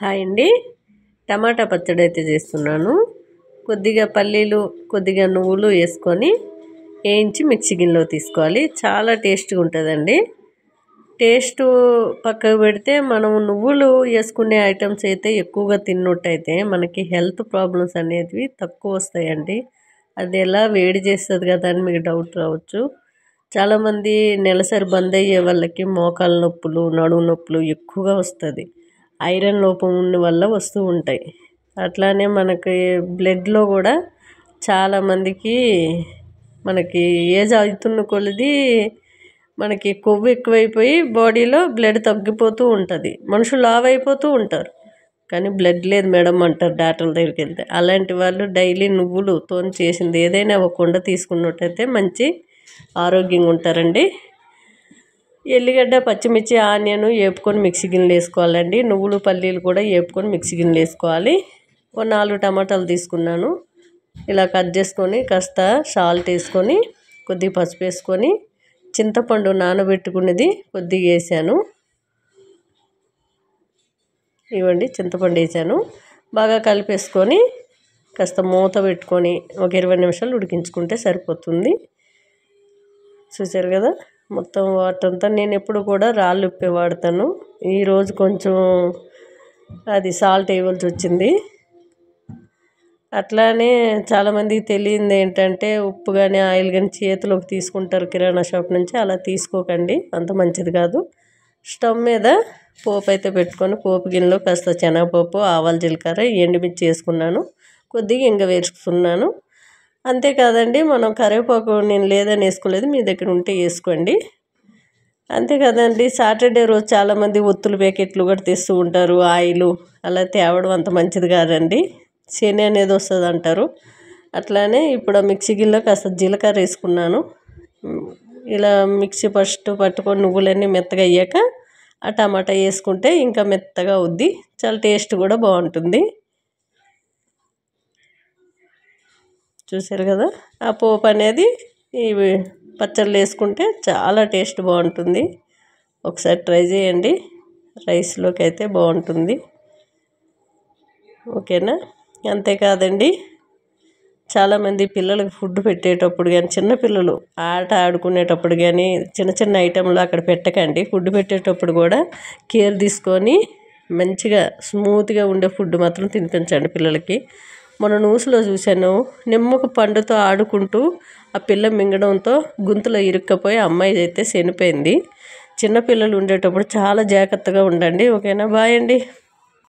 Hi అండి. టమాటా పచ్చడి అయితే చేస్తున్నాను. కొద్దిగా పల్లీలు, కొద్దిగా నువ్వులు వేసుకొని వేయించి మిక్సీ గిన్నెలో తీసుకోవాలి. చాలా టేస్ట్గా ఉంటుందండి. టేస్ట్ పక్కకు పెడితే మనం నువ్వులు వేసుకునే ఐటమ్స్ అయితే ఎక్కువగా తిన్నట్టయితే మనకి హెల్త్ ప్రాబ్లమ్స్ అనేవి తక్కువ వస్తాయండి. అది ఎలా వేడి చేస్తుంది కదా అని మీకు డౌట్ రావచ్చు. చాలామంది నెలసరి బంద్ అయ్యే వాళ్ళకి మోకాళ్ళ నొప్పులు, నడుము నొప్పులు ఎక్కువగా వస్తుంది. ఐరన్ లోపం ఉన్న వల్ల వస్తూ ఉంటాయి. అట్లానే మనకి బ్లడ్లో కూడా చాలామందికి మనకి ఏజ్ అవుతున్న కొలది మనకి కొవ్వు ఎక్కువైపోయి బాడీలో బ్లడ్ తగ్గిపోతూ ఉంటుంది. మనుషులు లావు అయిపోతూ ఉంటారు, కానీ బ్లడ్ లేదు మేడం అంటారు డాక్టర్ల దగ్గరికి వెళ్తే. అలాంటి వాళ్ళు డైలీ నువ్వులతో చేసింది ఏదైనా ఒక కుండ తీసుకున్నట్టయితే మంచి ఆరోగ్యంగా ఉంటారండి. ఎల్లిగడ్డ, పచ్చిమిర్చి, ఆనియన్ వేపుకొని మిక్సీ గిన్నెలు వేసుకోవాలండి. నువ్వులు, పల్లీలు కూడా వేపుకొని మిక్సీ గిన్నెలు వేసుకోవాలి. ఒక 4 టమాటాలు తీసుకున్నాను. ఇలా కట్ చేసుకొని కాస్త సాల్ట్ వేసుకొని కొద్దిగా పసుపు వేసుకొని చింతపండు నానబెట్టుకునేది కొద్దిగా వేసాను. ఇవ్వండి, చింతపండు వేసాను. బాగా కలిపేసుకొని కాస్త మూత పెట్టుకొని ఒక 20 నిమిషాలు ఉడికించుకుంటే సరిపోతుంది. చూసారు కదా, మొత్తం వాటర్ అంతా. నేను ఎప్పుడు కూడా రాళ్ళు ఉప్పే వాడతాను. ఈరోజు కొంచెం అది సాల్ట్ వేయవలసి వచ్చింది. అట్లానే చాలామందికి తెలియంది ఏంటంటే ఉప్పు కానీ ఆయిల్ కానీ చేతిలోకి తీసుకుంటారు కిరాణా షాప్ నుంచి. అలా తీసుకోకండి, అంత మంచిది కాదు. స్టవ్ మీద పోపు అయితే పెట్టుకొని పోపు గిన్నెలో కాస్త శనగపప్పు, ఆవాలు, జీలకర్ర, ఎండుమిర్చి వేసుకున్నాను. కొద్దిగా ఇంగ వేసుకున్నాను. అంతేకాదండి, మనం కరివేపాకు నేను లేదని వేసుకోలేదు, మీ దగ్గర ఉంటే వేసుకోండి. అంతే కదండి. సాటర్డే రోజు చాలామంది ఒత్తుల ప్యాకెట్లు కూడా తెస్తూ ఉంటారు. ఆయిల్ అలా తేవడం అంత మంచిది కాదండి. శని అనేది వస్తుంది అంటారు. అట్లానే ఇప్పుడు మిక్సీ గిన్నెలో కాస్త జీలకర్ర వేసుకున్నాను. ఇలా మిక్సీ ఫస్ట్ పట్టుకొని నువ్వులన్నీ మెత్తగా అయ్యాక ఆ టమాటా వేసుకుంటే ఇంకా మెత్తగా అవుద్ది. చాలా టేస్ట్ కూడా బాగుంటుంది. చూసారు కదా, ఆ పోపు అనేది ఇవి పచ్చళ్ళు వేసుకుంటే చాలా టేస్ట్ బాగుంటుంది. ఒకసారి ట్రై చేయండి, రైస్లోకి అయితే బాగుంటుంది. ఓకేనా? అంతేకాదండి, చాలామంది పిల్లలకు ఫుడ్ పెట్టేటప్పుడు కానీ, చిన్నపిల్లలు ఆట ఆడుకునేటప్పుడు కానీ చిన్న చిన్న ఐటెంలు అక్కడ పెట్టకండి. ఫుడ్ పెట్టేటప్పుడు కూడా కేర్ తీసుకొని మంచిగా స్మూత్గా ఉండే ఫుడ్ మాత్రం తినిపించండి పిల్లలకి. మన న్యూస్లో చూశాను, నిమ్మక పండుతో ఆడుకుంటూ ఆ పిల్ల మింగడంతో గొంతులో ఇరుక్కపోయి అమ్మాయి అయితే చనిపోయింది. చిన్నపిల్లలు ఉండేటప్పుడు చాలా జాగ్రత్తగా ఉండండి. ఓకేనా? బాయ్ అండి.